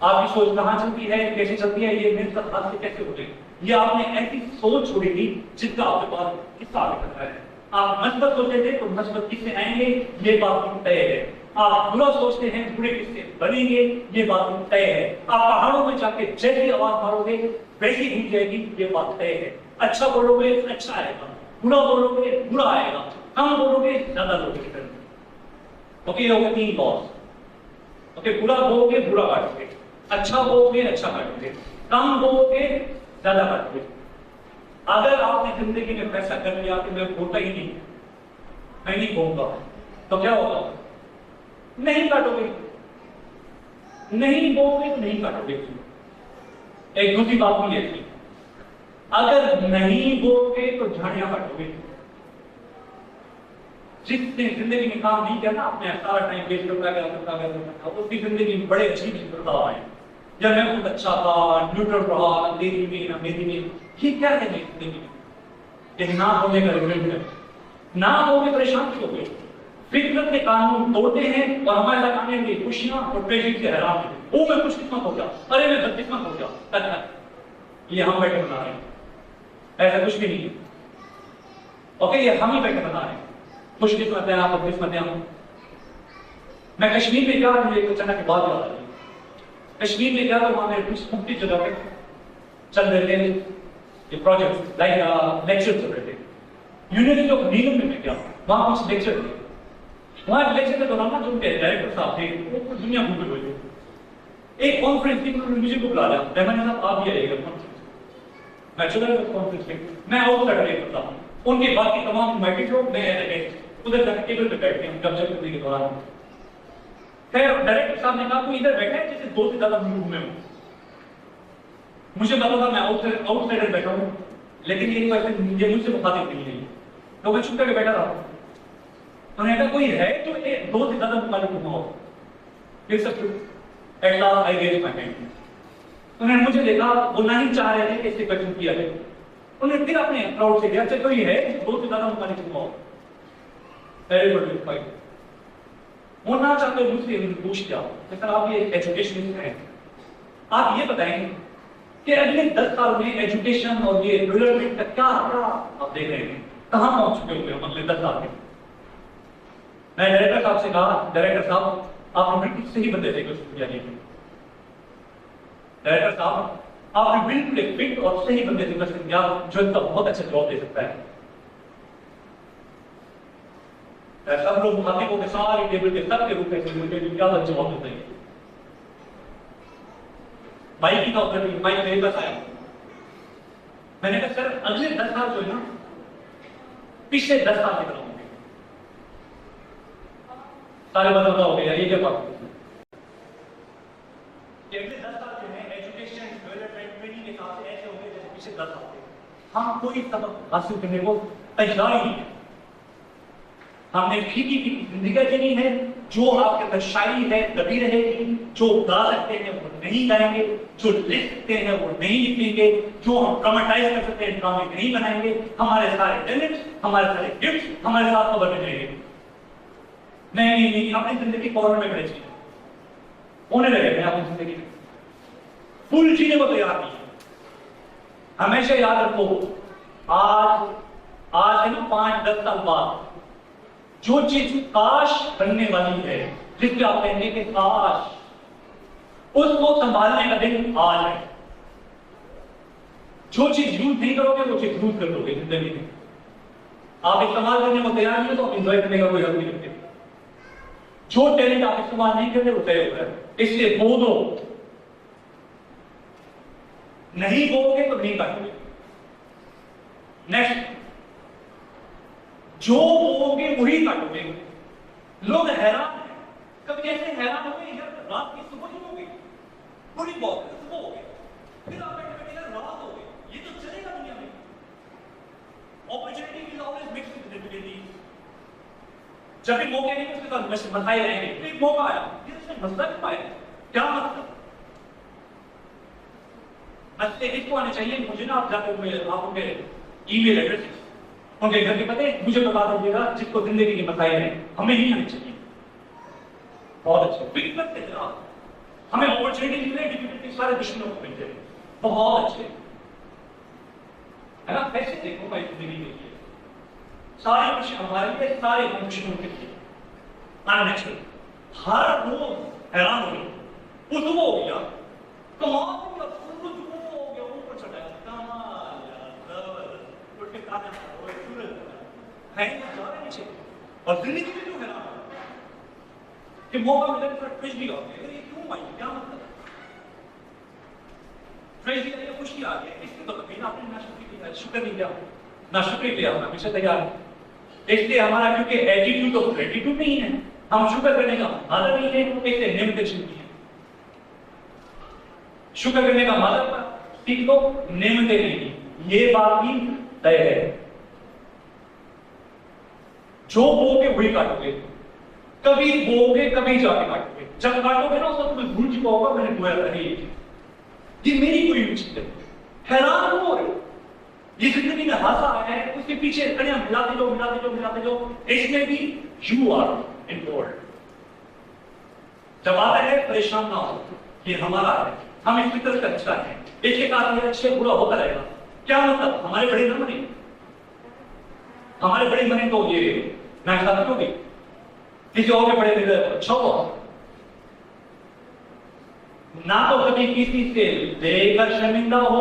आपकी सोच कहां चलती है कैसे चलती है ये मेरे साथ हाथ से कैसे हो गई ये आपने ऐसी सोच छोड़ी थी जिसका आपके पास किस्सा आगे है आप मस्बत सोचते थे तो मस्बत किससे आएंगे ये बात तय है आप बुरा सोचते हैं बुरे किससे बनेंगे ये बात तय है आप पहाड़ों में जाके जैसी आवाज मारोगे वैसी ही जाएगी ये बात तय है अच्छा बोलोगे अच्छा आएगा बुरा बोलोगे बुरा आएगा कम बोलोगे ज्यादा लोगे ओके हो गए 3 लॉस ओके बुरा बोलोगे बुरा काटोगे अच्छा बोलोगे अच्छा काटोगे कम बोलोगे ज्यादा काटोगे अगर आपने जिंदगी में फैसला कर लिया कि मैं बोलता ही नहीं मैं नहीं बोलूंगा तो क्या होगा नहीं काटोगे नहीं बोलोगे तो नहीं काटोगे एक दूसरी बात भी है अगर नहीं बोलोगे तो झाड़ियां काटोगे जिसने जिंदगी में काम नहीं किया ना आपने सारा टाइम वेस्ट करता उसकी जिंदगी में बड़े अजीब बदलाव आए या मैं बहुत अच्छा था न्यूट्रल रहा अंधेरी में अंधेरी में ये क्या है जिंदगी में ये ना होने का रिग्रेट है ना होने परेशान क्यों हो फितरत के कानून तोड़ते हैं और हमारे साथ आने वाली खुशियां और ट्रेजेडी से हैरान है ओ मैं खुशकिस्मत हो गया अरे मैं बदकिस्मत हो गया ये हम बैठे बना रहे हैं ऐसा कुछ भी नहीं है ओके ये हम ही बैठे बना रहे हैं खुशकिस्मत है आप बदकिस्मत है मैं कश्मीर में गया मुझे अचानक की बात याद आ रही कश्मीर में गया तो वहां मेरे कुछ मुफ्ती जगह पे चल रहे थे ये प्रोजेक्ट लाइक लेक्चर चल रहे थे यूनिवर्सिटी ऑफ नीलम में गया वहां कुछ लेक्चर थे वहां लेक्चर के दौरान जो उनके डायरेक्टर साहब थे वो दुनिया घूमे हुए थे एक कॉन्फ्रेंस में मुझे को बुला लिया, रहमान साहब आप भी आइएगा कॉन्फ्रेंस। मैं चला गया कॉन्फ्रेंस में, मैं आउटसाइड करता हूँ, उनके बाकी तमाम इनवाइटेड लोग मैं उधर जाकर टेबल पे बैठते हैं कब्जा करने के दौरान। फिर डायरेक्टर साहब ने कहा कोई इधर बैठा है जैसे 2 से ज्यादा रूम में हो। मुझे पता था मैं आउटसाइडर बैठा हूँ, लेकिन ये मुझसे मुखातिब नहीं है, तो मैं चुप करके बैठा रहा। उन्होंने कहा कोई है तो 2 से ज्यादा मुखातिब हो, फिर सब ऐसा आई रेज माय हैंड। उन्होंने मुझे देखा, वो नहीं चाह रहे थे कि इससे क्वेश्चन किया जाए। उन्होंने फिर अपने क्राउड से दिया, कोई है 2 से ज्यादा मुखातिब हो, एवरीबॉडी फाइट। वो ना चाहते मुझसे पूछ दिया, सर आप ये एजुकेशनिस्ट हैं, आप ये बताएंगे कि अगले 10 साल में एजुकेशन और ये डेवलपमेंट का क्या आप देख रहे हैं, कहां पहुंच चुके होंगे अगले 10 साल में। मैं डायरेक्टर साहब से कहा, डायरेक्टर साहब आपने बिल्कुल सही बंदे थे क्वेश्चन किया। डायरेक्टर साहब आपने बिल्कुल एक फिट और सही बंदे से क्वेश्चन किया जो इनका बहुत अच्छा जवाब दे सकता है। सब लोग मुखातिबों के सारे टेबल के सब के रूप में क्या जवाब देते हैं। माइक की उधर माइक मेरे पास आया, मैंने कहा सर अगले 10 साल जो है ना पिछले 10 साल की तरह होंगे। सारे बदलता हो गया, ये क्या बात है? अगले 10 साल जो है एजुकेशन डेवलपमेंट ट्रेनिंग के हिसाब से ऐसे होंगे जैसे पिछले 10 साल थे। हम कोई सबक हासिल करने को तैयार ही नहीं। हमने फीकी की जिंदगी जीनी है, जो आपके अंदर शायरी है दबी रहेगी, जो गा सकते हैं वो नहीं गाएंगे, जो लिख सकते हैं वो नहीं लिखेंगे, जो हम ड्रामेटाइज कर सकते हैं ड्रामे नहीं बनाएंगे। हमारे सारे टैलेंट, हमारे सारे गिफ्ट हमारे साथ कवर में रहेंगे। नहीं अपनी जिंदगी कॉर्नर में खड़े चाहिए होने लगे। मैं अपनी जिंदगी फुल जीने को तैयार नहीं है। हमेशा याद रखो, आज है ना 5-10 साल बाद जो चीज काश बनने वाली है, जिसके आप कहेंगे कि काश, उसको संभालने का दिन आज है। जो चीज यूज नहीं करोगे वो चीज यूज कर लोगे जिंदगी में। आप इस्तेमाल करने को तैयार नहीं हो तो एंजॉय करने का कोई हक नहीं रखते। जो टैलेंट आप इस्तेमाल नहीं करते वो तय होता है, इसलिए बोलो। नहीं बोलोगे तो नहीं करोगे। नेक्स्ट, जो बोलोगे वही काटोगे। लोग हैरान हैं, कभी ऐसे हैरान हो गए यार रात की सुबह ही हो गई, पूरी बहुत सुबह हो गई, फिर आप बैठे बैठे यार रात हो गई, ये तो चलेगा दुनिया में। Opportunity is always mixed with difficulties. जब भी मौके नहीं उसके साथ मसाए रहेंगे, एक मौका आया ये उसने मसला भी पाया, क्या मतलब मसले इसको आने चाहिए। मुझे ना आप जाकर आप उनके ईमेल एड्रेस उनके घर के पते मुझे बता दीजिएगा, जिसको जिंदगी के मसाइल हैं हमें नहीं आने चाहिए। बहुत अच्छे फिक्र के खिलाफ हमें अपॉर्चुनिटी मिले, डिफिकल्टी सारे दुश्मनों को मिलते हैं, बहुत अच्छे है ना। कैसे देखो भाई जिंदगी के लिए सारे कुछ हमारे लिए, सारे हम दुश्मनों के लिए अननेचुरल। हर रोज हैरान हो गया, वो सुबह हो गया कमाल हो गया, ऊपर चढ़ाया कमाल यार, उठ के खाना है और जिंदगी में क्यों है ना कि मौका मिले तो खुश भी होते हैं। ये क्यों भाई, क्या मतलब ट्रेजडी का खुशी आ गया, इसके तो कभी ना आपने ना शुक्र नहीं किया, ना शुक्र किया, हमेशा तैयार है। इसलिए हमारा क्योंकि एटीट्यूड तो ग्रेटिट्यूड नहीं है, हम शुक्र करने का आदत नहीं है, इसलिए नेमतें नहीं है। शुक्र करने का मतलब सीख लो, नेमतें नहीं, ये बात भी तय है। जो बोगे वही काटोगे, कभी बोगे कभी जाके काटोगे। जब काटोगे ना उसको तुम्हें भूल चुका होगा मैंने बोया था ये मेरी कोई चीज है। हैरान हो रहे ये जिंदगी में हादसा आया है, उसके पीछे कड़ियां मिलाते जाओ, इसमें भी यू आर इन्वॉल्व। जब आता है परेशान ना हो, ये हमारा है, हम इस फिक्र का अच्छा है, इसके कारण अच्छे बुरा होता रहेगा। क्या मतलब, हमारे बड़े न बने, हमारे बड़े बने तो ये मैं साथी होगी, किसी और के बड़े मेरे अच्छा हुआ ना, तो कभी किसी से देकर शर्मिंदा हो,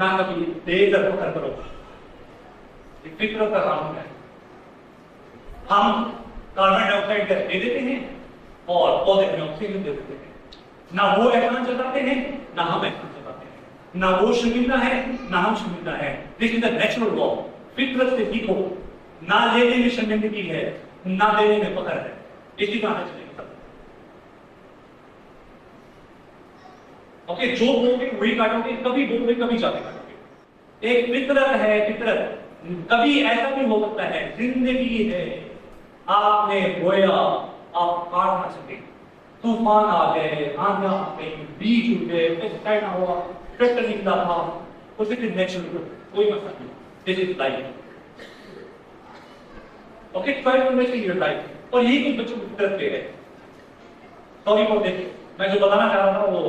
ना कभी देकर फख्र करो। फिक्र का काम है। हम कार्बन डाइऑक्साइड गैस दे देते हैं और पौधे में ऑक्सीजन दे देते हैं। ना वो एहसान जताते हैं ना हम एहसान जताते हैं, ना वो शर्मिंदा है ना हम शर्मिंदा है। This is the natural law. फितरत से सीखो, ना लेने में शर्मिंदगी है ना देने में फख्र है, इसी तरह चलेगा। ओके, जो बोलोगे वही काटोगे, कभी बोलोगे कभी जाते काटोगे। एक फितरत है, फितरत। कभी ऐसा भी हो सकता है, जिंदगी है, आपने बोया आप काट ना सके, तूफान आ गए, आंधियां आ गई, बीज उड़ गए, कुछ कहना हुआ, ट्रैक्टर निकला था, कुछ नेचुरल, कोई मसला नहीं। This is life. Okay, try to make your life. और यही कुछ बच्चों की फितरत पे है। सॉरी फॉर दिस, मैं जो बताना चाह रहा था वो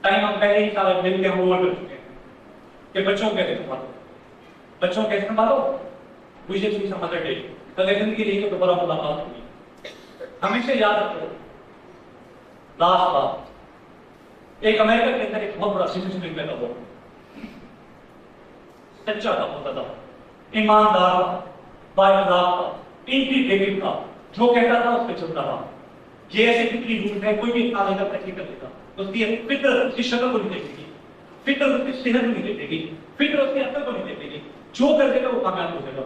टाइम हम पहले ही सारे मिल के हम ओवर कर चुके हैं कि बच्चों को कैसे संभालो, बच्चों को कैसे संभालो, मुझे भी समझ रहे कल जिंदगी नहीं तो दोबारा मुलाकात होगी। हमेशा याद रखो, लास्ट बात, एक अमेरिका के अंदर एक बहुत बड़ा सिचुएशन पैदा हुआ। सच्चा था, होता था, ईमानदार था, बाइकदार था, इंटीग्रेटेड था, जो कहता था उस पर चलता था। ये ऐसे कितनी रूल है, कोई भी इतना लेकर प्रैक्टिस कर लेगा, उसकी फितरत उसकी शक्ल को नहीं देखेगी, फितरत उसकी सेहत को नहीं देखेगी, फितरत उसकी अकल को नहीं देखेगी। जो कर देगा वो कामयाब हो जाएगा,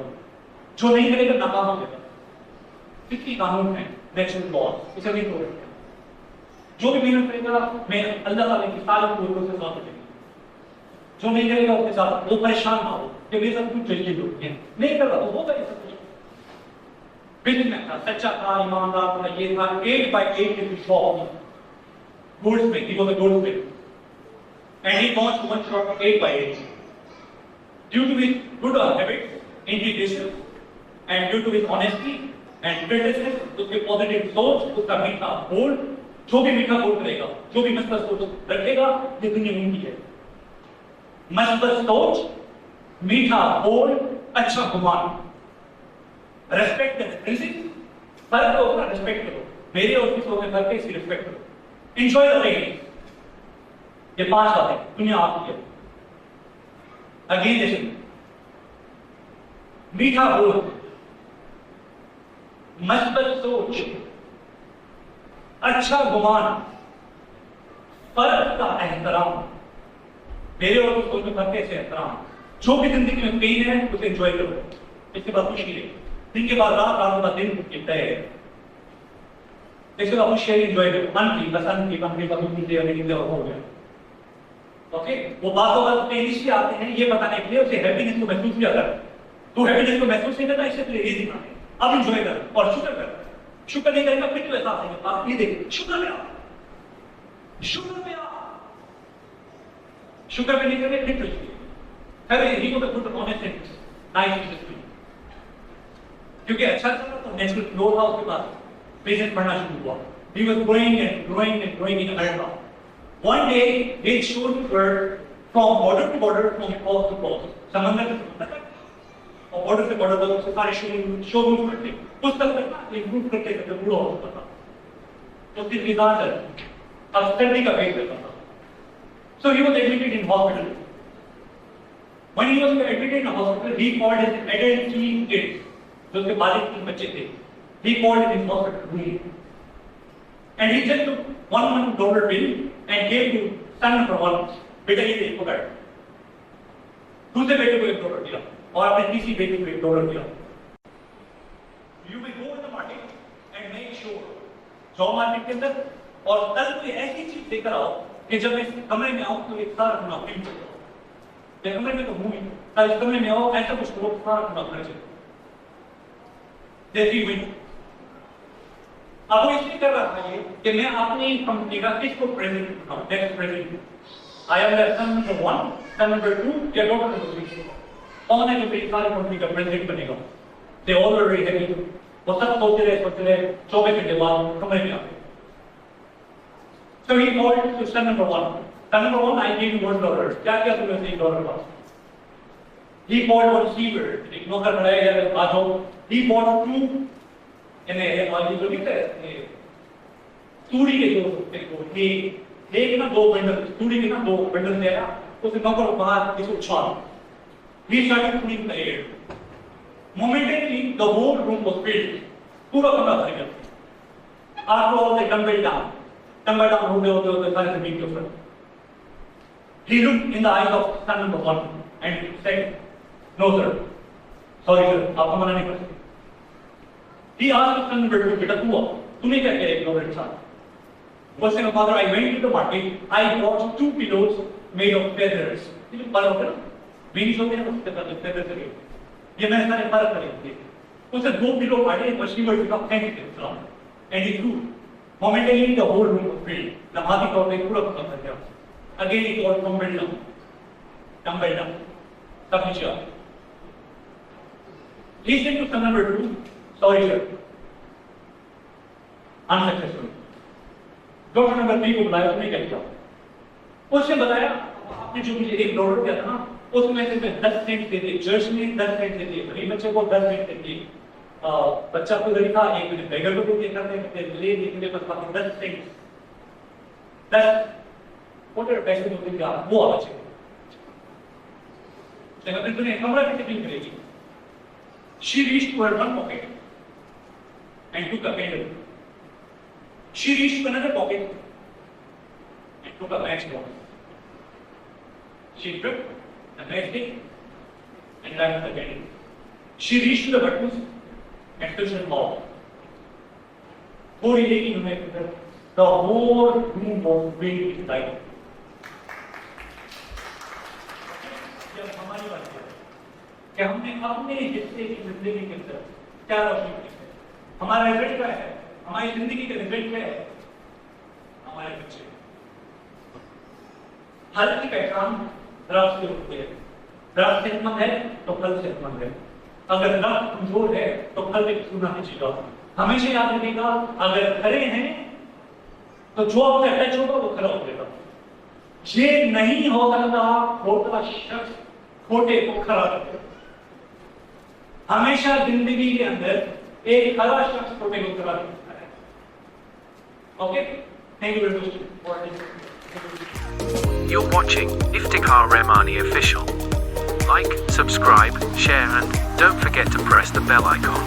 जो नहीं करेगा नाकाम हो जाएगा। कितनी कानून है, नेचुरल लॉ, इसे नहीं तोड़ सकते। जो भी मेहनत करेगा, मैं अल्लाह ताला की सारी पूर्वों से साथ देगा। जो नहीं करेगा उसके साथ वो परेशान ना हो कि मेरे साथ कुछ चाहिए लोग हैं, नहीं कर रहा तो होगा ये सब कुछ। बिजनेस था, सच्चा था, ईमानदार था, ये था 8 by 8 in the shop, goldsmith, he was a goldsmith, and he launched one shop of 8 by 8. Due to his good habits, integration, and due to his honesty and fearlessness, उसके पॉजिटिव सोच, उसका मीठा बोल, जो भी मीठा बोल करेगा, जो भी मस्बत सोच रखेगा, ये दुनिया उनकी है। मस्बत सोच, मीठा बोल, अच्छा गुमान, रेस्पेक्ट प्रिंसिपल, फर्क तो होगा, रेस्पेक्ट करो। मेरे और किसी में फर्क है, इसकी रेस्पेक्ट करो। Enjoy the race. ये 5 बातें दुनिया आपकी है। अगेन जैसे मीठा बोल, मस्बत सोच, अच्छा गुमान, फर्क का एहतराम। मेरे और किसी में फर्क है, इसे एहतराम। जो भी जिंदगी में पेन है उसे एंजॉय करो, इसके बाद खुशी ले। दिन के बाद रात, रात के बाद दिन गिरता है, इसके बाद खुशी एंजॉय करो। मन की पसंद की कंपनी का कुछ नहीं हो गया। ओके, वो बातों का पेनिश भी आते हैं ये बताने के लिए, उसे हैप्पीनेस को महसूस किया कर। तू हैप्पीनेस को महसूस नहीं करता, इससे तेरे रीजन आते हैं। अब एंजॉय कर और शुक्र कर। शुक्र नहीं करेगा फिर तो एहसास नहीं। आप ये देखिए, शुक्र में आ, शुक्र में आ, शुक्र में नहीं करेंगे फिर तो अरे ही को तो गुड ऑनेस्ट एंड नाइस, क्योंकि अच्छा चला तो नेचुरल फ्लो था उसके पास, बिजनेस बढ़ना शुरू हुआ। He was growing and growing and growing in America. One day, they showed the bird from border to border, from coast to coast. समंदर से समंदर तक, और border से border तक उसके सारे शोरूम करते, उस तक तक improve करते करते पूरा हो सकता था। तो उसकी रिजल्ट अब स्टडी का वेट करता था। So he was admitted in hospital. When he was admitted in hospital, he called his adult 3 kids. जो उसके बालिग 3 बच्चे थे, he called in hospital room, and he just took $1 bill and gave to son number 1. बेटा ये देखो पकड़। दूसरे बेटे को $1 दिया और अपने तीसरी बेटे को $1 दिया। You may go in the market and make sure, job market के अंदर, और कल कोई ऐसी चीज लेकर आओ कि जब मैं इस कमरे में आऊं तो एक सारा अपना फील करो। ये कमरे में तो हूं ही, कल इस कमरे में आओ ऐसा कुछ करो सारा अपना घर चलो। देखिए हुई अब वो इसलिए कर रहा था ये कि मैं अपनी कंपनी का किसको प्रेजेंट करता next present. I am son number 1, son number 2 या डॉक्टर नंबर 3। कौन है जो मेरी सारी कंपनी का प्रेजेंट बनेगा? They all were very happy. वो सब सोचते रहे 24 घंटे बाद कमरे में आ गए। So he called to son number 1. Son number 1, I gave you $1. क्या किया तुमने उसे $1 का? He bought one receiver. एक नौकर खड़ा है या बाजो। He bought 2 इन्हें वाली जो लिखते हैं तूड़ी के जो एक ना 2 बंडल तूड़ी के ना 2 बंडल ले आया, उसे नौकर को बाहर इसको उछाल। He started pulling the air. Momentarily, the whole room was filled. पूरा कमरा भर गया। After all, they come down. टंगा डाउन होते सारे जमीन के ऊपर. He looked in the eyes of son number one and said, "No sir, sorry sir, आपको मना नहीं कर सकते." He asked son number two, "बेटा तूने क्या किया एक लोग साथ?" Question of father, "I went to the market, I bought 2 pillows made of feathers." ये जो बाल होते हैं ना, बीनिस होते हैं ना, उसके साथ feathers लगे. ये मैंने सारे फर्क करे. उसे 2 पिलो फाड़े, मछली बड़ी का फेंक दिया and he threw. Momentarily the whole room was filled. नमाज़ी तौर पे पूरा खत्म कर दिया. Again he called tumble down. तब नीचे आ. He said to son number 2, "Sorry sir, unsuccessful." Doctor number 3 को बुलाया, उसने क्या किया? उसने बताया आपने जो मुझे एक डॉलर दिया था ना, उसमें से 10 सेंट दे दिए, चर्च में 10 सेंट दे दिए, गरीब बच्चे को 10 सेंट दे दिए, बच्चा को गरीब था, एक मैंने बेगर को दे करते ले लेने पर बाकी 10 सेंट 10 वोटर पैसे को दिया वो आ बचे. लेकिन फिर तूने कमरा कैसे क्लीन करेगी? She reached to her one pocket and took a candle. She reached to another pocket and took a matchbox. She took a matchstick and lighted the candle. She reached to the buttons and touched them all. थोड़ी देर में the whole room was filled with light. जब हमारी बात है कि हमने अपने हिस्से की जिंदगी के अंदर क्या रोशनी की है, हमारा रिजल्ट क्या है, हमारी जिंदगी का रिजल्ट क्या है, हमारे बच्चे. फल की पहचान दरख्त से होती है. दरख्त सेहतमंद है तो फल सेहतमंद है. अगर दरख्त कमजोर है तो फल भी छूना नहीं चाहिए. हमेशा याद रखिएगा, अगर खड़े हैं तो जो आपसे अटैच होगा वो खड़ा हो जाएगा. ये नहीं हो सकता खोटा शख्स खोटे को खड़ा करे. हमेशा जिंदगी के अंदर एक खड़ा शख्स खोटे को खड़ा करता है. Okay, thank you very much. You're watching Iftikhar Rahmani Official. Like, subscribe, share and don't forget to press the bell icon.